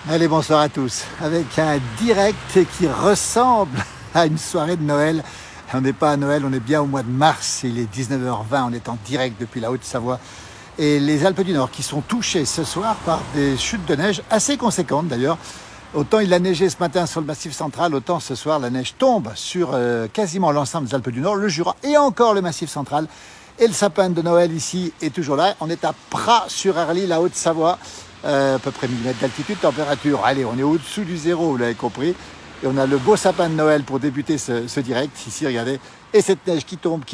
Allez, bonsoir à tous. Avec un direct qui ressemble à une soirée de Noël. On n'est pas à Noël, on est bien au mois de mars. Il est 19h20, on est en direct depuis la Haute-Savoie. Et les Alpes du Nord qui sont touchées ce soir par des chutes de neige assez conséquentes d'ailleurs. Autant il a neigé ce matin sur le Massif central, autant ce soir la neige tombe sur quasiment l'ensemble des Alpes du Nord, le Jura et encore le Massif central. Et le sapin de Noël ici est toujours là. On est à Pras-sur-Arly, la Haute-Savoie. À peu près 1000 mètres d'altitude, température, allez, on est au-dessous du zéro, vous l'avez compris. Et on a le beau sapin de Noël pour débuter ce direct, ici, regardez. Et cette neige qui tombe,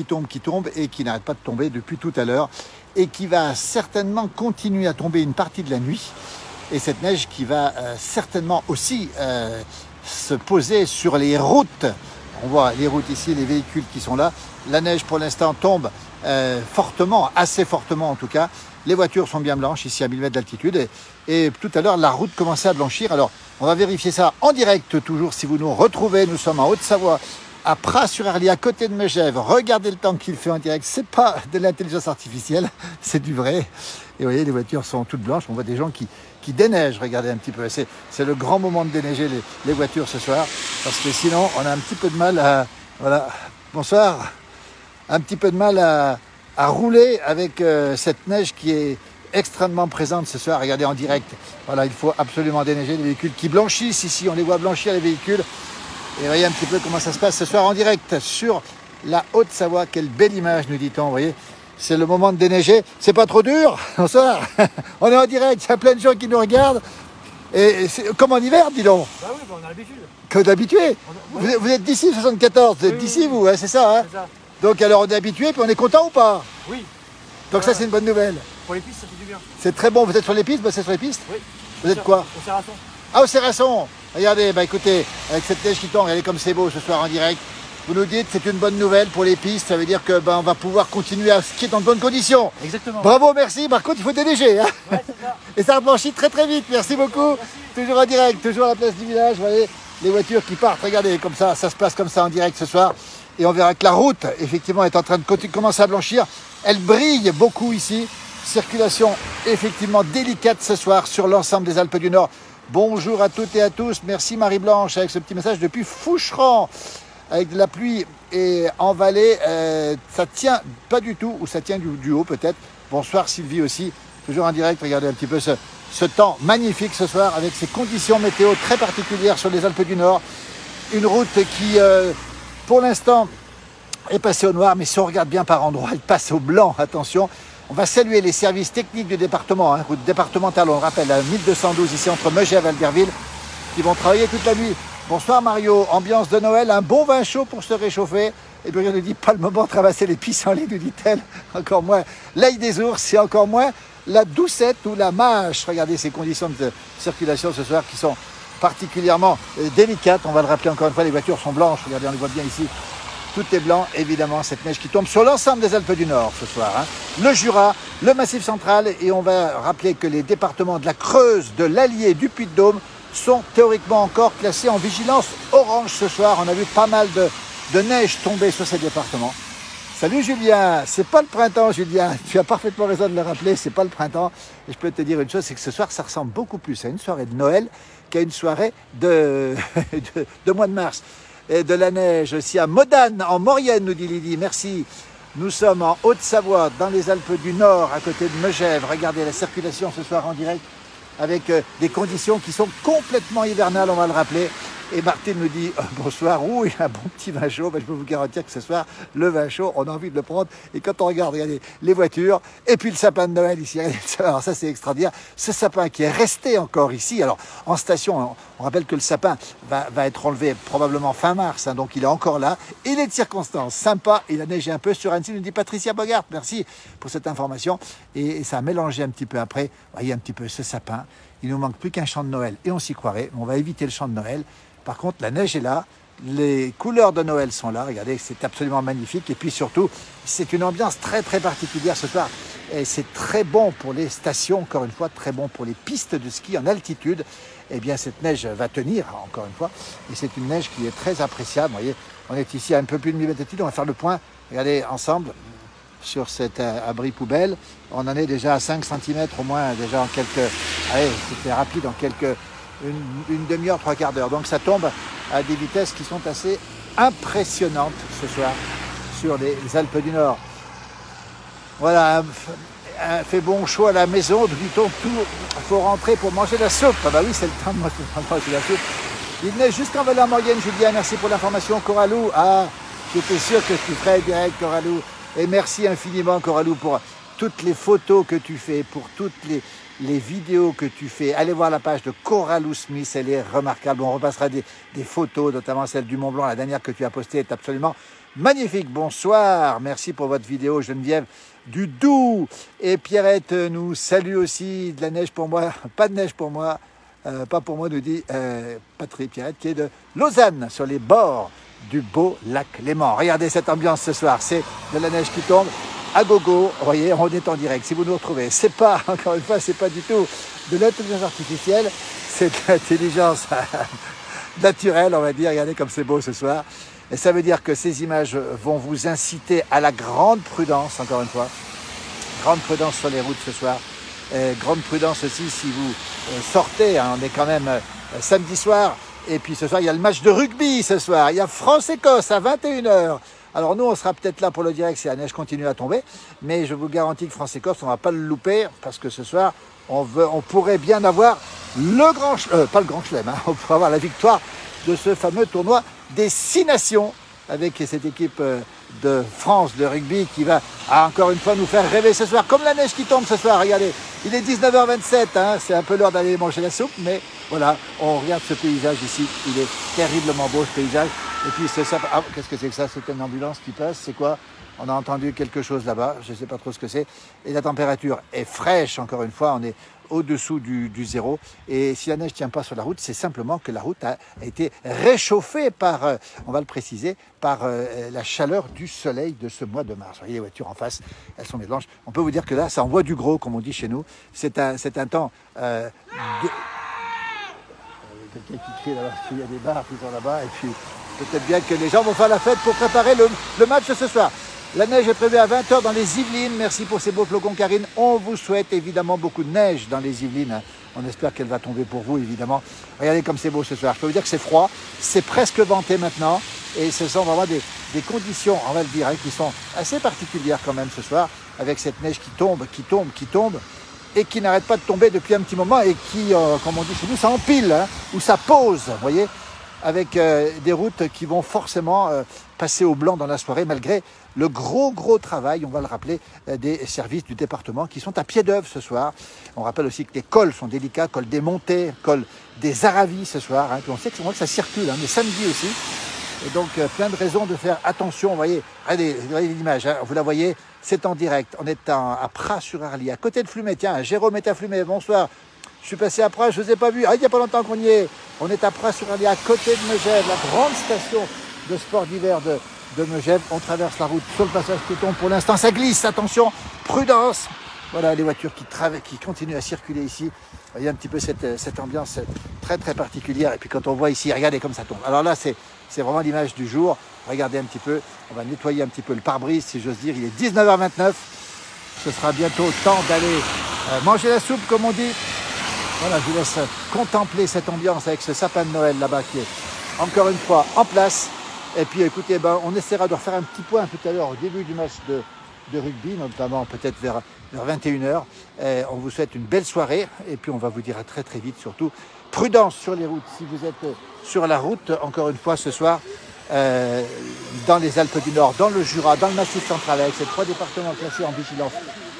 et qui n'arrête pas de tomber depuis tout à l'heure, et qui va certainement continuer à tomber une partie de la nuit. Et cette neige qui va certainement aussi se poser sur les routes. On voit les routes ici, les véhicules qui sont là. La neige, pour l'instant, tombe fortement, assez fortement en tout cas. Les voitures sont bien blanches, ici à 1000 mètres d'altitude. Et tout à l'heure, la route commençait à blanchir. Alors, on va vérifier ça en direct, toujours, si vous nous retrouvez. Nous sommes en Haute-Savoie, à Pras-sur-Arly, à côté de Megève. Regardez le temps qu'il fait en direct. C'est pas de l'intelligence artificielle, c'est du vrai. Et vous voyez, les voitures sont toutes blanches. On voit des gens qui déneigent. Regardez un petit peu. C'est le grand moment de déneiger les voitures ce soir. Parce que sinon, on a un petit peu de mal à... Voilà. Bonsoir. Un petit peu de mal à rouler avec cette neige qui est extrêmement présente ce soir. Regardez en direct. Voilà, il faut absolument déneiger les véhicules qui blanchissent ici. On les voit blanchir, les véhicules. Et voyez un petit peu comment ça se passe ce soir en direct sur la Haute-Savoie. Quelle belle image, nous dit-on. Vous voyez, c'est le moment de déneiger. C'est pas trop dur. Bonsoir. On est en direct. Il y a plein de gens qui nous regardent. Et c'est comme en hiver, dis donc. Bah oui, bah on a l'habitude. Que d'habitué. Vous êtes d'ici, 74. Vous êtes d'ici, vous, hein, c'est ça, hein? C'est ça. Donc alors on est habitué, puis on est content ou pas? Oui. Donc ça c'est une bonne nouvelle. Pour les pistes, ça fait du bien. C'est très bon. Vous êtes sur les pistes? Bossez sur les pistes? Oui. Vous êtes quoi? Au Serrasson. Ah, au Serrasson. Regardez, bah écoutez, avec cette neige qui tombe, regardez comme c'est beau ce soir en direct. Vous nous dites c'est une bonne nouvelle pour les pistes, ça veut dire que on va pouvoir continuer à skier dans de bonnes conditions. Exactement. Bravo, merci. Par contre, il faut déneiger. Hein, ouais, c'est ça. et ça reblanchit très très vite. Merci beaucoup. Merci. Toujours en direct, toujours à la place du village. Vous voyez, les voitures qui partent. Regardez, comme ça se passe comme ça en direct ce soir. Et on verra que la route, effectivement, est en train de commencer à blanchir. Elle brille beaucoup ici. Circulation, effectivement, délicate ce soir sur l'ensemble des Alpes du Nord. Bonjour à toutes et à tous. Merci Marie-Blanche avec ce petit message depuis Foucheran. Avec de la pluie et en vallée, ça tient pas du tout, ou ça tient du haut peut-être. Bonsoir Sylvie aussi, toujours en direct. Regardez un petit peu ce temps magnifique ce soir avec ces conditions météo très particulières sur les Alpes du Nord. Une route qui... pour l'instant, est passée au noir, mais si on regarde bien par endroits, elle passe au blanc, attention. On va saluer les services techniques du département, hein, route départementale, on le rappelle, à 1212, ici entre Megève et Albertville, qui vont travailler toute la nuit. Bonsoir Mario, ambiance de Noël, un bon vin chaud pour se réchauffer. Et puis elle nous dit, pas le moment de traverser les pissenlits, nous dit-elle. Encore moins l'ail des ours, et encore moins la doucette ou la mâche. Regardez ces conditions de circulation ce soir qui sont particulièrement délicates. On va le rappeler encore une fois, les voitures sont blanches. Regardez, on les voit bien ici. Tout est blanc, évidemment, cette neige qui tombe sur l'ensemble des Alpes du Nord ce soir. Hein. Le Jura, le Massif central, et on va rappeler que les départements de la Creuse, de l'Allier, du Puy-de-Dôme sont théoriquement encore classés en vigilance orange ce soir. On a vu pas mal de neige tomber sur ces départements. Salut Julien, c'est pas le printemps Julien, tu as parfaitement raison de le rappeler, c'est pas le printemps. Et je peux te dire une chose, c'est que ce soir ça ressemble beaucoup plus à une soirée de Noël qu'à une soirée de mois de mars. Et de la neige aussi à Modane, en Maurienne, nous dit Lydie, merci. Nous sommes en Haute-Savoie, dans les Alpes du Nord, à côté de Megève. Regardez la circulation ce soir en direct, avec des conditions qui sont complètement hivernales, on va le rappeler. Et Martine nous dit bonsoir, il y a un bon petit vin chaud. Ben, je peux vous garantir que ce soir, le vin chaud, on a envie de le prendre. Et quand on regarde, regardez, les voitures, et puis le sapin de Noël ici, alors ça c'est extraordinaire. Ce sapin qui est resté encore ici, alors en station, on rappelle que le sapin va être enlevé probablement fin mars, hein, donc il est encore là. Et les circonstances, sympa, il a neigé un peu sur Annecy, nous dit Patricia Bogart, merci pour cette information. Et ça a mélangé un petit peu après, vous voyez un petit peu ce sapin. Il nous manque plus qu'un champ de Noël, et on s'y croirait, on va éviter le champ de Noël. Par contre, la neige est là, les couleurs de Noël sont là, regardez, c'est absolument magnifique. Et puis surtout, c'est une ambiance très très particulière ce soir. Et c'est très bon pour les stations, encore une fois, très bon pour les pistes de ski en altitude. Eh bien, cette neige va tenir, encore une fois. Et c'est une neige qui est très appréciable. Vous voyez, on est ici à un peu plus de 1000 mètres d'altitude. On va faire le point, regardez, ensemble, sur cet abri poubelle. On en est déjà à 5 cm au moins, déjà en quelques... Allez, c'était rapide, en quelques une demi-heure, trois quarts d'heure. Donc ça tombe à des vitesses qui sont assez impressionnantes ce soir sur les Alpes du Nord. Voilà, fait bon chaud à la maison, dit-on tout, il faut rentrer pour manger la soupe. Ah bah oui, c'est le temps de manger la soupe. Il neige jusqu'en Valeur-Morgane, Julien, merci pour l'information. Coralou, ah, j'étais sûr que tu ferais direct, Coralou. Et merci infiniment, Coralou, pour toutes les photos que tu fais, pour toutes les vidéos que tu fais. Allez voir la page de Coralou Smith, elle est remarquable. On repassera des photos, notamment celle du Mont Blanc, la dernière que tu as postée est absolument magnifique. Bonsoir, merci pour votre vidéo, Geneviève du Doubs. Et Pierrette nous salue aussi. De la neige pour moi, pas de neige pour moi, pas pour moi, nous dit Patrick Pierrette, qui est de Lausanne, sur les bords du beau lac Léman. Regardez cette ambiance ce soir, c'est de la neige qui tombe à gogo. Vous voyez, on est en direct. Si vous nous retrouvez, c'est pas, encore une fois, c'est pas du tout de l'intelligence artificielle, c'est de l'intelligence naturelle, on va dire. Regardez comme c'est beau ce soir. Et ça veut dire que ces images vont vous inciter à la grande prudence, encore une fois. Grande prudence sur les routes ce soir. Et grande prudence aussi si vous sortez. Hein, on est quand même samedi soir. Et puis ce soir, il y a le match de rugby ce soir. Il y a France-Écosse à 21 h. Alors nous, on sera peut-être là pour le direct si la neige continue à tomber. Mais je vous garantis que France-Écosse, on ne va pas le louper. Parce que ce soir, on pourrait bien avoir le grand... pas le grand chelem, hein, on pourrait avoir la victoire de ce fameux tournoi des 6 nations avec cette équipe de France de rugby qui va encore une fois nous faire rêver ce soir, comme la neige qui tombe ce soir. Regardez, il est 19h27, hein, c'est un peu l'heure d'aller manger la soupe, mais voilà, on regarde ce paysage ici, il est terriblement beau ce paysage. Et puis c'est ça, ah, qu'est-ce que c'est que ça? C'est une ambulance qui passe, c'est quoi? On a entendu quelque chose là-bas, je ne sais pas trop ce que c'est. Et la température est fraîche, encore une fois, on est au-dessous du zéro. Et si la neige ne tient pas sur la route, c'est simplement que la route a été réchauffée par, on va le préciser, par la chaleur du soleil de ce mois de mars. Vous voyez les voitures en face, elles sont blanches. On peut vous dire que là, ça envoie du gros, comme on dit chez nous. C'est un temps de... Quelqu'un qui crie là-bas, il y a des bars qui sont là-bas. Et puis peut-être bien que les gens vont faire la fête pour préparer le match de ce soir. La neige est prévue à 20 h dans les Yvelines. Merci pour ces beaux flocons, Karine. On vous souhaite évidemment beaucoup de neige dans les Yvelines. On espère qu'elle va tomber pour vous, évidemment. Regardez comme c'est beau ce soir. Je peux vous dire que c'est froid. C'est presque venté maintenant. Et ce sont vraiment des conditions, on va le dire, hein, qui sont assez particulières quand même ce soir. Avec cette neige qui tombe, qui tombe, qui tombe. Et qui n'arrête pas de tomber depuis un petit moment. Et qui, comme on dit chez nous, ça empile, hein, ou ça pose, vous voyez, avec des routes qui vont forcément passer au blanc dans la soirée, malgré le gros travail, on va le rappeler, des services du département qui sont à pied d'œuvre ce soir. On rappelle aussi que les cols sont délicats, cols des montées, cols des Aravis ce soir. Hein. Puis on sait que ça circule, hein, mais samedi aussi. Et donc plein de raisons de faire attention. Vous voyez, regardez l'image, hein, vous la voyez, c'est en direct. On est à Pras-sur-Arly, à côté de Flumet. Tiens, Jérôme est à Flumet, bonsoir. Je suis passé à Pras, je ne vous ai pas vu. Ah, il n'y a pas longtemps qu'on y est. On est à Pras-sur-Arly, à côté de Megève, la grande station de sport d'hiver de Megève. On traverse la route sur le passage piéton. Pour l'instant, ça glisse. Attention, prudence. Voilà les voitures qui continuent à circuler ici. Vous voyez un petit peu cette ambiance très particulière. Et puis quand on voit ici, regardez comme ça tombe. Alors là, c'est vraiment l'image du jour. Regardez un petit peu. On va nettoyer un petit peu le pare-brise, si j'ose dire. Il est 19h29. Ce sera bientôt le temps d'aller manger la soupe, comme on dit. Voilà, je vous laisse contempler cette ambiance avec ce sapin de Noël là-bas qui est encore une fois en place. Et puis écoutez, on essaiera de refaire un petit point tout à l'heure au début du match de rugby, notamment peut-être vers 21 h. On vous souhaite une belle soirée et puis on va vous dire à très vite, surtout prudence sur les routes. Si vous êtes sur la route, encore une fois ce soir, dans les Alpes du Nord, dans le Jura, dans le Massif central, avec ces 3 départements classés en vigilance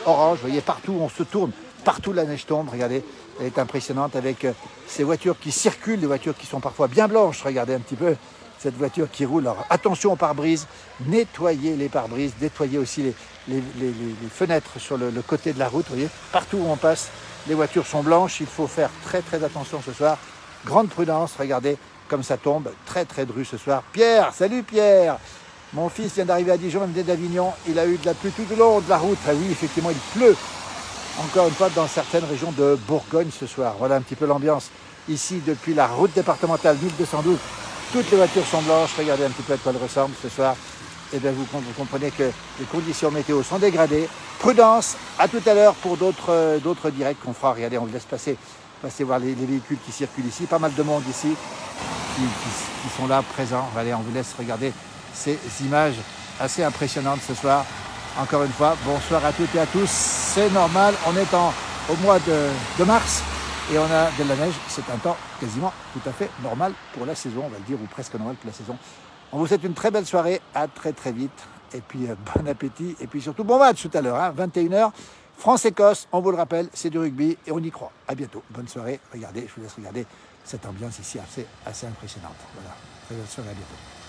orange, vous voyez partout on se tourne, partout la neige tombe, regardez. Elle est impressionnante avec ces voitures qui circulent, des voitures qui sont parfois bien blanches. Regardez un petit peu cette voiture qui roule. Alors attention aux pare-brises, nettoyez les pare-brises, nettoyez aussi les fenêtres sur le côté de la route. Vous voyez, partout où on passe, les voitures sont blanches. Il faut faire très attention ce soir. Grande prudence, regardez comme ça tombe, très dru ce soir. Pierre, salut Pierre. Mon fils vient d'arriver à Dijon, même d'Avignon. Il a eu de la pluie tout le long de la route. Ah oui, effectivement, il pleut. Encore une fois, dans certaines régions de Bourgogne ce soir. Voilà un petit peu l'ambiance ici depuis la route départementale 1212. Toutes les voitures sont blanches. Regardez un petit peu à quoi elles ressemblent ce soir. Et bien vous comprenez que les conditions météo sont dégradées. Prudence, à tout à l'heure pour d'autres directs qu'on fera. Regardez, on vous laisse passer Passez voir les véhicules qui circulent ici, pas mal de monde ici qui sont là, présents. Allez, on vous laisse regarder ces images assez impressionnantes ce soir. Encore une fois, bonsoir à toutes et à tous. C'est normal, on est au mois de mars et on a de la neige. C'est un temps quasiment tout à fait normal pour la saison, on va le dire, ou presque normal pour la saison. On vous souhaite une très belle soirée, à très très vite. Et puis bon appétit, et puis surtout bon match tout à l'heure, hein, 21h. France-Écosse, on vous le rappelle, c'est du rugby et on y croit. À bientôt, bonne soirée. Regardez, je vous laisse regarder cette ambiance ici assez impressionnante. Voilà, très belle soirée, à bientôt.